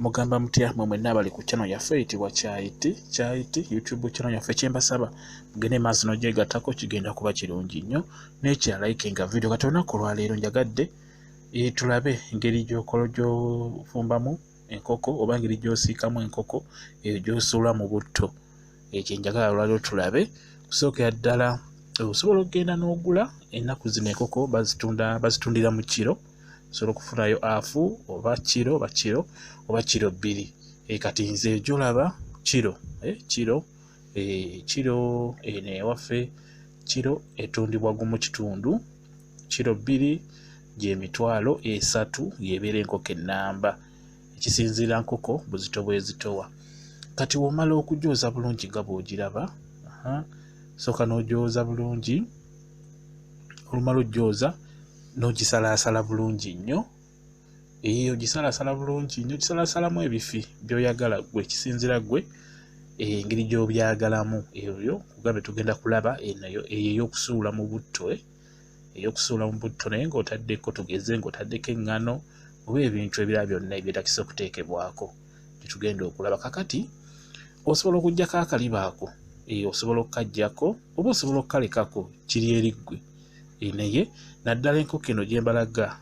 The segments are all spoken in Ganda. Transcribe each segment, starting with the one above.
Mugamba mutya mwe mwenna abali ku channel yaffe eyitibwa Kyayiti YouTube channel yaffe kyembasaba mugende maaso n'ogyegattako kigenda kuba kirungi nnyo n'ekya likinga video kati olunaku olwaleero njagadde tulabe engeri gy'ofumbamu enkoko oba engeri gy'osiikamu enkoko eyo gy'osuula mu butto. Ekyo njagala olwaleero tulabe. Kusookera ddala osobola okugenda n'ogula ennaku zino enkoko bazitundira mu kiro. Osobola okufunayo afu oba kiro oba kiro 2. Kati nze gy'olaba kiro eno ewaffe kiro etundibwa gumu kitundu, kiro 2 gy'emitwalo 3 y'ebeera enkoko ennamba, ekisinziira nkoko buzito bwezitowa. Kati womala okugyoza bulungi nga bw'ogiraba, sooka n'ogyoza bulungi, olumala ogyoza n'ogisalaasala bulungi nnyo. Ogisalaasala bulungi nnyo, ogisalaasalamu ebifi by'oyagala gwe, kisinzira gwe engeri gy'obyagalamu. Ebyo kugambe tugenda kulaba eyo ey'okusuula mu butto, ey'okusuula mu butto naye ng'otaddeko tugeze ng'otaddeko eŋŋano oba ebintu ebirala byonna ebyetakisa okuteekebwako tetugenda okulaba. Kakati osobola okuggyako akaliba ako, osobola okukaggyako oba osobola okukalekako kiri eri ggwe. Naye naddala enkoko eno gye mbalaga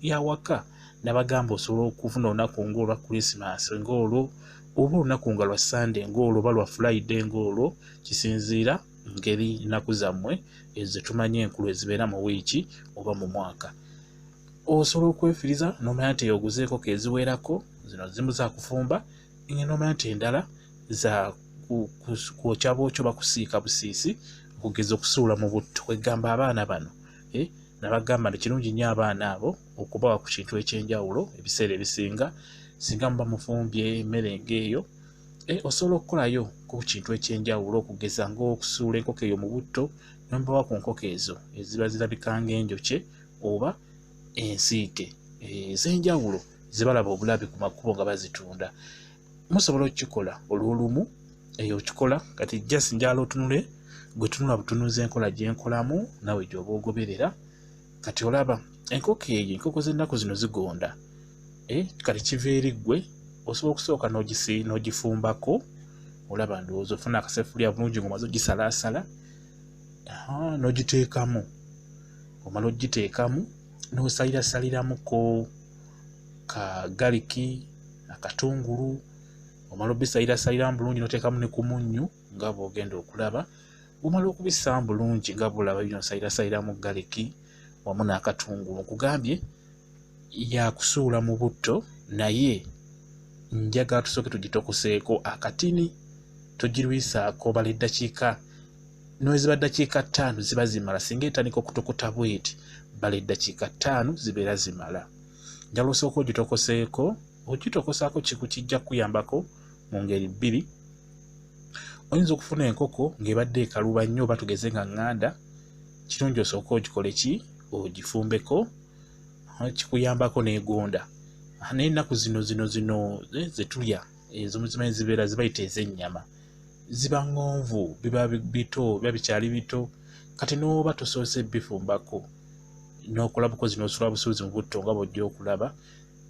yawaka nabagamba osobola okufuna olunaku ng'olwa Christmas ng'olwo oba olunaku nga lwa Sunday ng'olwo oba lwa Friday ng'olwo, kisinziira ngeri nnaku zammwe ezo tumanyi enkulu ezibeera mu wiiki oba mu mwaka. Osobola okwefiriza n'omanya nti oguze enkoko eziwerako, zino zimu za kufumba, n'omanya nti endala za kwokya bwokyo bakusiika busiisi okugeza okusuula mu butto. Kwegamba abaana bano nabagamba nti kirungi nnyo abaana abo okubawa ku kintu ekyenjawulo ebiseera ebisinga. Singa muba mufumbye emmere ng'eyo, osobola okukolayo ku kintu ekyenjawulo okugeza ng'okusuula enkoko eyo mu butto n'omubawa ku nkoko ezo eziba zirabika ng'enjokye oba ensiike ez'enjawulo zibalaba obulabe ku makubo nga bazitunda. Musobola okukikola olw'olumu, okikola kati just njala otunule gwe tunula butunuzi enkola gyenkolamu nawe gy'oba ogoberera. Kati olaba enkoko eyo, enkoko z'ennaku zino zigonda. Kati kiva eri ggwe, osobola okusooka n'ogifumbako. Olaba ndowooza ofuna akasefuliya bulungi ng'omaze ogisalaasala, n'ogiteekamu. Omala ogiteekamu n'osalirasaliramukko ka galiki, akatungulu, omala obisalirasaliramu bulungi n'oteekamu ne ku munnyu nga bw'ogenda okulaba. Omala okubissaamu bulungi nga bw'olaba bino osalirasaliramu galiki wamu n'akatungulu. Nkugambye yakusuula mu butto, naye njagala tusooke tugitokoseeko akatini, togirwisaako bala eddakiika, n'eziba ddakiika 5 ziba zimala. Singa etandika okutokota bweti, bala eddakiika 5 zibeera zimala. Njagala osooka ogitokoseeko, ogitokosaako kijja kuyambako mu ngeri 2. Oyinza okufuna enkoko ng'ebadde ekaluba nnyo oba tugeze nga ŋŋanda, kirungi osooka ogikole ki, ogifumbeko, kikuyambako n'egonda. Naye ennaku zino zetulya ezo muzimanyi zibeera zibayita ez'ennyama, ziba ŋŋonvu, biba bito, biba bikyali bito. Kati n'oba tosoose bifumbako n'okola bukozi n'osula busuuzi mu butto nga bw'ojja okulaba,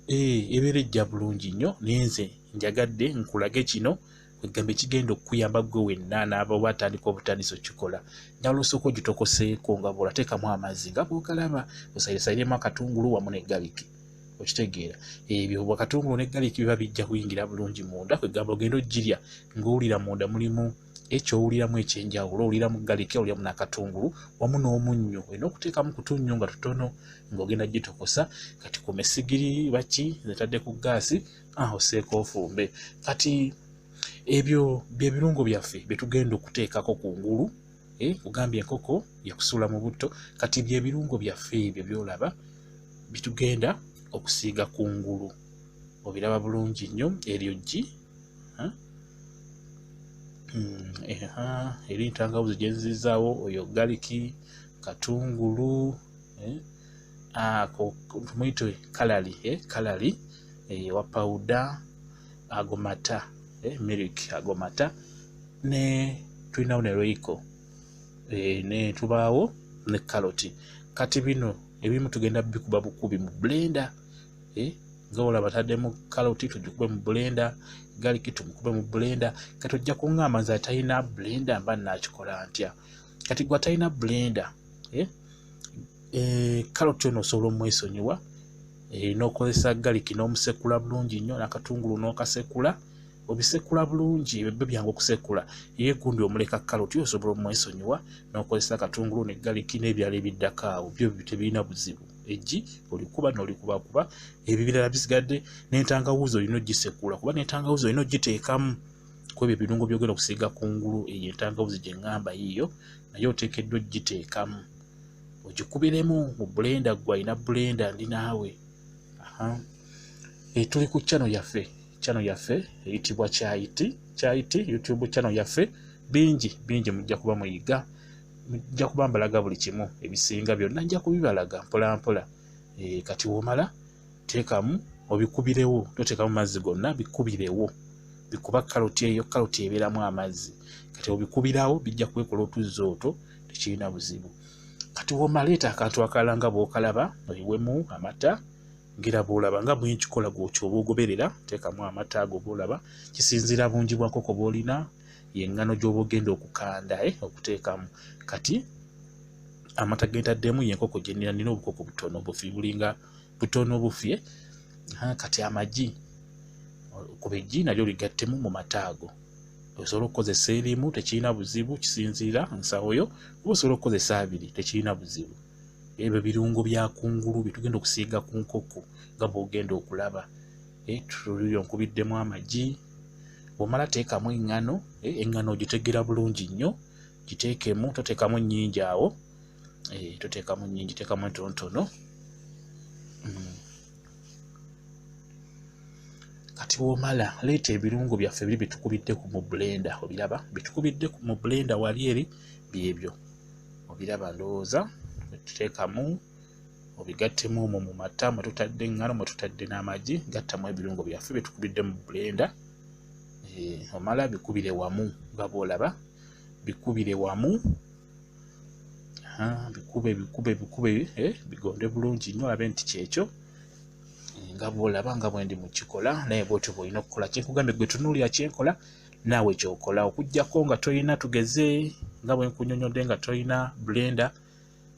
ebeera ejja bulungi nnyo. Naye nze njagadde nkulage kino kwegamba ekigenda okukuyamba ggwe wenna n'aba watandika obutandisi okikola. Njagala osooka ogitokoseeko nga bw'olateekamu amazzi nga bw'ogalaba, osaliresaliremu akatungulu wamu ne galiki. Okitegeera ebyo akatungulu ne galiki biba bijja kuyingira bulungi munda, kwegamba ogenda ogirya ng'owulira munda mulimu ekyowuliramu ekyenjawulo. Owuliramu galiki, owuliramu n'akatungulu wamu n'omunnyo. Olina okuteekamu ku tunnyo nga tutono ng'ogenda gitokosa. Kati ku mesigiri baki zetadde ku gaasi, oseeko ofumbe. Kati ebyo bye birungo byaffe bye tugenda okuteekako ku ngulu. Kugambye enkoko yakusuula mu butto, kati bye birungo byaffe ebyo by'olaba bitugenda okusiiga ku ngulu. Obiraba bulungi nnyo. Eryoggi, eri ntangawuzi gye nzizaawo, oyo galiki, katungulu, tumuyite kalali wa pawuda, ago mata, milk ago mata, ne tulinawo ne royco, ne tubaawo ne karoti. Kati bino ebimu tugenda bikuba bukubi mu blender nga olaba taddemu carrot tugikube mu blender, garlic tumukube mu blender. Kati ojja kuŋŋamba nze atalina blender mba nakikola ntya. Kati gwe atalina blender carrot ono osobola omwesonyiwa n'okozesa garlic n'omusekula bulungi nnyo, n'akatungulu n'okasekula, obisekula bulungi ebyo byangu okusekula. Ye gundi omuleka carrot osobola omwesonyiwa n'okozesa akatungulu ne garlic n'ebirala ebiddako awo, byo tebirina buzibu. Eggi olikuba n'olikubakuba, ebibirala bisigadde n'entangawuzi olina ogisekula, kuba n'entangawuzi olina ogiteekamu ku ebyo ebirungo by'ogenda okusiiga kungulu. Eyo entangawuzi gye ŋŋamba yiyo naye oteekeddwa ogiteekamu, ogikubiremu mu blender. Gwe alina blender ndi naawe. Tuli ku channel yaffe eyitibwa Kyayiti YouTube channel yaffe. Bingi mujja kuba muyiga, mujja kuba mbalaga buli kimu, ebisinga byonna nja kubibalaga mpola mpola. Kati womala teekamu obikubirewo, toteekamu mazzi gonna, bikubirewo. Bikuba carrot eyo, carrot ebeeramu amazzi. Kati obikubirawo bijja kwekola otuzzi otwo, tekirina buzibu. Kati womaleeta akantu akalala nga bw'okalaba, oyiwemu amata ngira bw'olaba nga bwenkikola gw'okyoba ogoberera. Teekamu amata ago bw'olaba, kisinziira bungi bwa nkoko bw'olina, y'engano gy'oba ogenda okukanda okuteekamu. Kati amata gentaddemu y'enkoko gye nina obukoko butono bufi bulinga butono bufye. Kati amagi kuba eggi nalyo ligattemu mu mata ago. Osobola okukozesa erimu, tekirina buzibu, kisinziira nsawo yo. Oba osobola okukozesa abiri, tekirina buzibu. Ebyo birungo bya kungulu bitugenda okusiiga ku nkoko nga bw'ogenda okulaba. Tulyo nkubiddemu amagi. Bw'omala teekamu eŋŋano, eŋŋano ogitegera bulungi nnyo, giteekemu, toteekamu nnyingi awo. Toteekamu nnyingi, teekamu entonotono. Kati bw'omala leeta ebirungo byaffe biri bitukubidde mu blender. Obiraba bitukubidde mu blender wali eri, byebyo obiraba ndowooza. Tuteekamu obigattemu omwo mu mata mwe tutadde eŋŋano, mwe tutadde n'amagi. Gattamu ebirungo byaffe bitukubidde mu blender. Omala bikubire wamu nga bw'olaba, bikubire wamu. Bikube bigonde bulungi nnyo, olabe nti kyekyo nga bw'olaba, nga bwe ndi mu kikola. Naye bw'otyo bw'olina okukola. Kyenkugambye gwe tunuulira kyenkola naawe kyokola. Okuggyako nga tolina, tugeze nga bwe nkunnyonnyodde, nga tolina blender,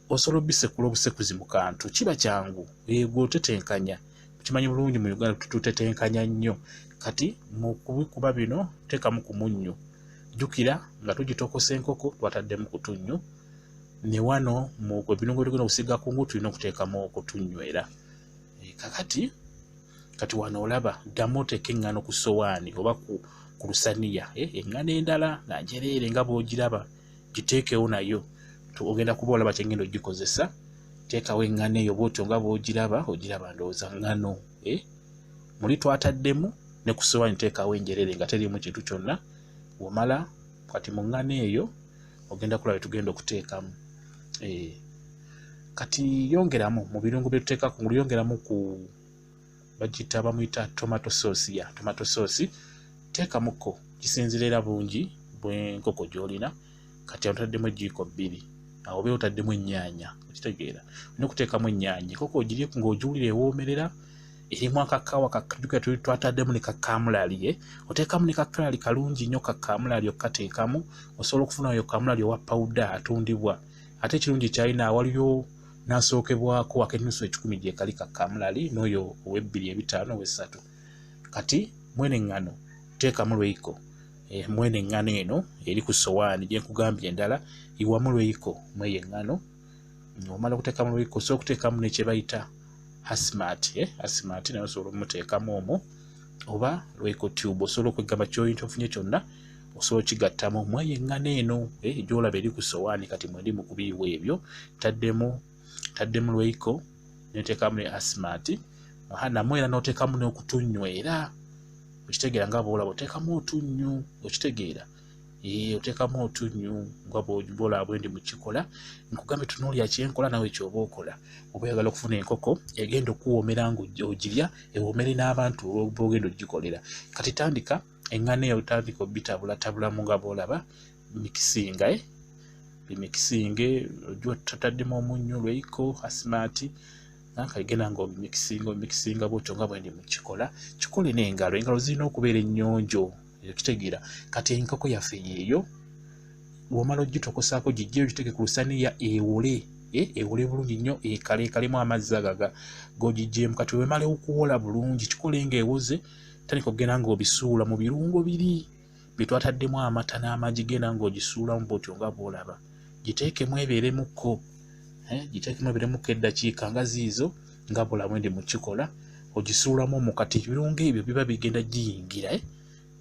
osobola obisekula obusekuzi mu kantu, kiba kyangu. Gwe otetenkanya, kimanyi bulungi mu Uganda tutetenkanya nnyo. Kati mu kubikuba bino teekamu ku munnyo. Jjukira nga tugitokose enkoko twataddemu ku tunnyu, ne wano mu ebirungo by'ogenda okusiiga kungulu tulina okuteekamu okutunnywera. Kati wano olaba, ddamu oteeka eŋŋano ku ssowaani oba ku lusaniya. Eŋŋano endala nga njereere nga bw'ogiraba, giteekewo nayo. Ogenda kuba olaba kyengenda ogikozesa. Teekawo eŋŋano eyo bw'otyo nga bw'ogiraba, ogiraba ndowooza ŋŋano. Muli twataddemu ne ku ssowaani teekawo enjereere nga teriimu kintu kyonna. Womala kati mu ŋŋano eyo ogenda kulaba tugenda okuteekamu. Kati yongeramu mu birungo bye tuteeka kungulu, yongeramu ku bagita bamuyita tomato sauce. Teekamuko, kisinziira era bungi bw'enkoko gy'olina. Kati otaddemu ejiiko 2, awo obeera otaddemu ennyaanya, okitegeera. Olina okuteekamu ennyaanya, enkoko ogirye ng'ogiwulira ewoomerera, erimu akakaawa kakajjuka twataddemu ne kakamulali. Oteekamu ne kakamulali kalungi nnyo, kakamulali okateekamu. Osobola okufunayo kamulali owa pawuda atundibwa. Ate ekirungi kyalina waliyo n'asookebwako ak'ennusu 10 gye kali kakamulali, n'oyo ow'A2, ow'A3. Kati mwene eŋŋano teekamu lweyiko. Mwene eŋŋano eno eri ku ssowaani gye nkugambye endala, iwamu lweyiko mw'eyo eŋŋano. Omala okuteekamu lweyiko, osobola okuteekamu ne kye bayita Asmart naye osobola omuteekamu omwo, oba lweyiko tube. Osobola okwegamba ky'oyinza ofunye kyonna, osobola okigattamu mw'eyo eŋŋano eno gy'olaba eri ku ssowaani. Kati mwendi mu kubiyiwa ebyo, taddemu lweyiko, neteekamu ne Asmart. Namwe era n'oteekamu n'okutunywera. Okitegeera nga bw'olaba, oteekamu otunnyu, okitegeera. Oteekamu otunnyu nga bw'olaba bwendi mu kikola. Nkugambye tunuulira kyenkola nawe ky'oba okola. Oba oyagala okufuna enkoko egenda okuwoomera ng'ogirya, ewoomere n'abantu b'ogenda ogikolera. Kati tandika eŋŋano eyo, tandika obitabulatabulamu nga bw'olaba, mikisinga. Bimikisinge, otaddemu omunnyo, lweyiko, Asmart, Nakagenda ngo mixinga bwotyo nga bwe ndi mu kikola kikole n'engalo zirina okubeera ennyonjo kitegeera kati enkoko yaffe yeeyo womala ogitokosaako gijje ogiteke ku lusaniya ewole bulungi nnyo ekalemu amazzi agaga gogijjeemu kati wemale okuwola bulungi kikole ng'ewoze tandika okugenda ng'obisuula mu birungo biri bye twataddemu amata n'amagi genda ng'ogisuulamu bwotyo nga bw'olaba giteekemu ebeeremukko eddakiika nga ziizo nga bw'olaba ndi mu kikola ogisuulamu mu kati ebirungo ebyo biba bigenda giyingira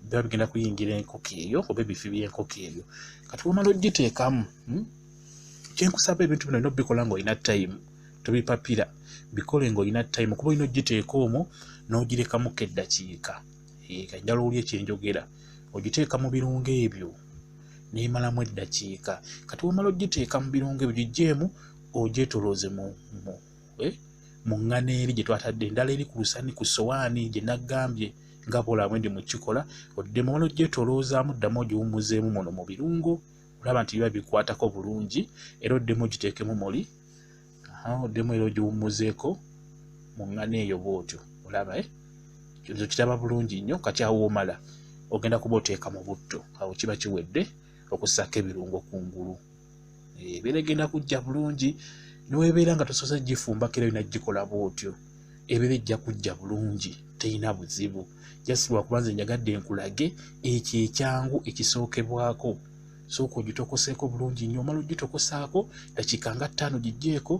biba bigenda kuyingira enkoko eyo oba ebifi by'enkoko ebyo kati womala ogiteekamu kyenkusaba ebintu bino olina obikola ng'olina time tobipapira bikole ng'olina time kuba olina ogiteeka omwo n'ogirekamuko eddakiika ddala oli ekyenjogera ogiteeka mu birungo ebyo n'emalamu eddakiika kati womala ogiteeka mu birungo ebyo gijjeemu ogyetolooze mu ŋŋano eri gye twatadde endala eri ku lusani ku sowaani gye naggambye nga bw'olaba ndi mu kikola oddemu wala ogyetoloozaamu ddamu ogiwummuzeemu muno mu birungo olaba nti biba bikwatako bulungi era oddemu ogiteekemu muli oddemu era ogiwummuzeeko mu ŋŋano eyo bw'otyo olaba ekyo kiraba bulungi nnyo kati awo womala ogenda kuba oteeka mu butto awo kiba kiwedde okussaako ebirungo kungulu ebeera egenda kujja bulungi niweebeera nga tosoose gifumbako era olina gikola bw'otyo ebeera ejja kujja bulungi terina buzibu just lwakubanza njagadde nkulage ekyo ekyangu ekisookebwako sooka ogitokoseeko bulungi nnyo omala ogitokosaako dakiika nga 5 gijjeeko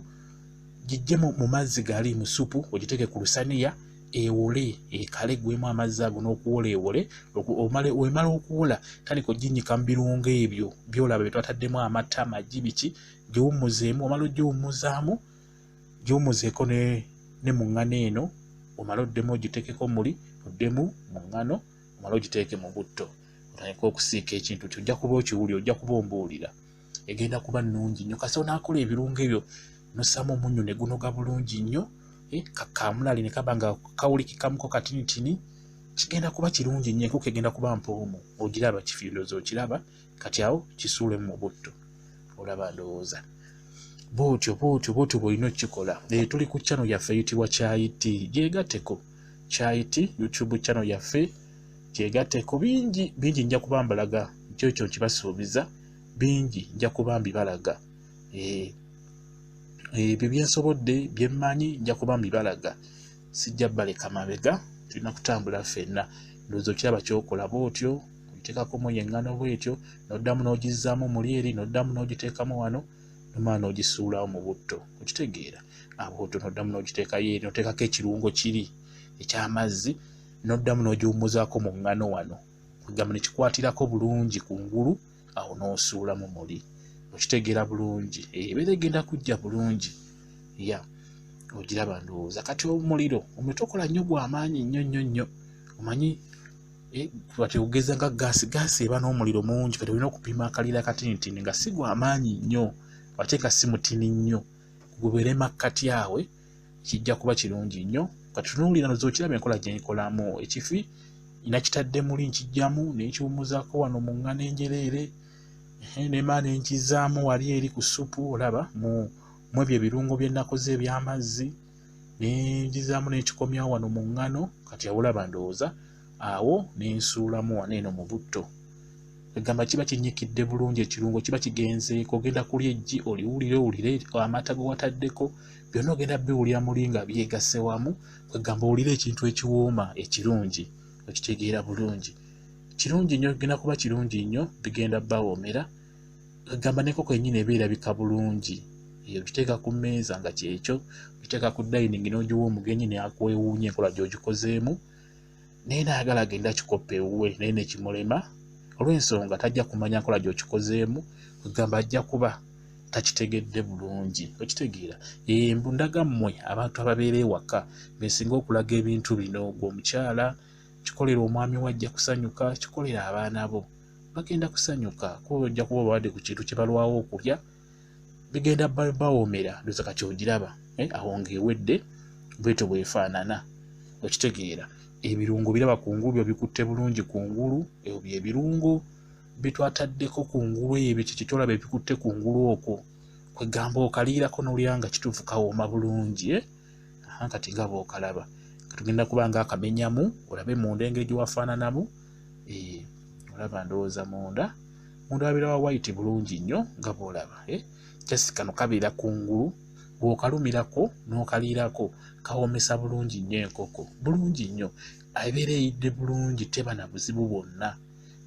gijje mu mazzi gali mu supu ogiteeke ku lusaniya ewole ekale gwemu amazzi ago n'okuwola ewole wemala okuwola tandika oginnyika mu birungo ebyo byolaba bye twataddemu amata amagi biki giwummuzeemu omala ogiwummuzaamu giwummuzeeko ne mu ŋŋano eno omala oddemu ogiteekeko muli oddemu mu ŋŋano omala ogiteeke mu butto otandika okusiika ekintu kyo ojja kuba okiwulira ojja kuba ombuulira egenda kuba nnungi nnyo kasi onaakola ebirungo ebyo nossaamu omunnyo ne gunoga bulungi nnyo kakamulali ne kaba nga kawulikikamuko katinitini kigenda kuba kirungi nnyo enkoko egenda kuba mpoomu ogiraba kifiiroozo okiraba kati awo kisuulemu mu butto olaba ndowooza bwotyo bw'olina okukikola tuli ku channel yaffe eyitibwa Kyayiti gyegatteko Kyayiti YouTube channel yaffe gyegatteko bingi nja kuba mbalaga kyokyo nkibasuubiza bingi nja kuba mbibalaga ebyo byensobodde byemmanyi nja kuba mbibalaga sijja baleka mabega tulina kutambula ffenna ndowooza okiraba kyokola bw'otyo ogiteekako mu yeŋŋano bw'etyo n'oddamu n'ogizzaamu muli eri n'oddamu n'ogiteekamu wano nomala n'ogisuulawo mu butto okitegeera bw'otyo n'oddamu n'ogiteekayo eri n'oteekako ekirungo kiri eky'amazzi n'oddamu n'ogiwummuzaako mu ŋŋano wano kugamba ne kikwatirako bulungi kungulu awo n'osuulamu muli okitegeera bulungi ebeera egenda kujja bulungi ogiraba ndowooza kati omuliro tokola nnyo gw'amaanyi nnyo omanyi tegeza nga gaasi eba n'omuliro mungi kati olina okupima akalira katinitini nga si gw'amaanyi nnyo ate nga si mutini nnyo gubeere makkati awe kijja kuba kirungi nnyo kati tunuulira nozokiraba enkola gye nkolamu ekifi inakitadde muli nkijjamu nekiwummuzaako wano mu ŋŋano enjereere nemala nenkizaamu wali eri ku supu olaba mu ebyo ebirungo bye nakoze eby'amazzi nengizaamu nekikomyawo wano mu ŋŋano kati awolaba ndowooza awo nensuulamu wano eno mu butto egamba kiba kinyikidde bulungi ekirungo kiba kigenzeeko ogenda kulya eggi oliwulire amata ge wataddeko byonna ogenda biwulira muli nga byegasse wamu kwegamba owulire ekintu ekiwooma ekirungi okitegeera bulungi kirungi nnyo genda kuba kirungi nnyo bigenda bawoomera egamba n'enkoko yennyini eba erabika bulungi ogiteeka ku mmeeza nga kyekyo ogiteeka ku dining n'ogiwa omugenyi neakwewuunya enkola gy'ogikozeemu naye naagala agenda kikoppe ewuwe naye nekimulema olw'ensonga tajja kumanya nkola gy'okikozeemu egamba ajja kuba takitegedde bulungi okitegeera mbundaga mmwe abantu ababeera ewaka besinga okulaga ebintu bino gw'omukyala kikolera omwami we ajja kusanyuka kikolera abaana bo bagenda kusanyuka kuba ojja kuba obawadde ku kintu kye balwawo okulya bigenda bawoomera ndoza kati ogiraba awo ng'ewedde bwetyo bwefaanana okitegeera ebirungo biraba kungulu byo bikutte bulungi kungulu ebyo byebirungo bitwataddeko kungulu ebyo kyolaba ebikutte kungulu okwo kwegamba okaliirako n'olya nga kituufu kawooma bulungi kati nga bw'okalaba katugenda kuba nga akamenyamu olabe munda engeri gye wafaananamu. Olaba ndowooza munda wabeera wa white bulungi nnyo nga bw'olaba. Just kano kabeera kungulu, bw'okalumirako n'okaliirako kawoomesa bulungi nnyo enkoko, bulungi nnyo, ebeera eyidde bulungi, teba na buzibu bwonna.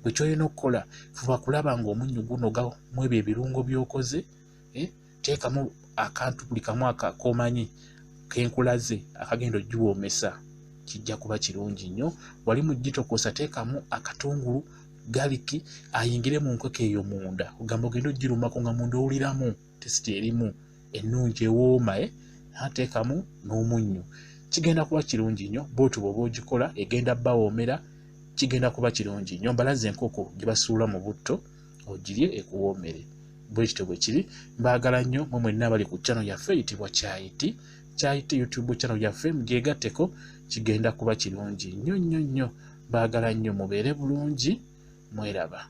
Bwe kyolina okukola fuba kulaba ng'omunnyo gunoga mu ebyo ebirungo by'okoze, teekamu akantu buli kamu k'omanyi kenkulaze akagenda ogiwoomesa, kijja kuba kirungi nnyo. Wali mu gitokosa teekamu akatungulu, galiki ayingire mu nkoko eyo munda, ogamba ogenda ogirumako nga munda owuliramu tesiti erimu ennungi ewooma, teekamu n'omunnyo, kigenda kuba kirungi nnyo. Bw'otyo bw'oba ogikola egenda bawoomera, kigenda kuba kirungi nnyo. Mbalaze enkoko gye basuula mu butto ogirye ekuwoomere. Bwe kityo bwe kiri. Mbaagala nnyo mmwe mwenna abali ku channel yaffe eyitibwa Kyayiti YouTube channel yaffe, mugyegatteko, kigenda kuba kirungi nnyo nnyo nnyo. Mbaagala nnyo mubeere bulungi, mweraba.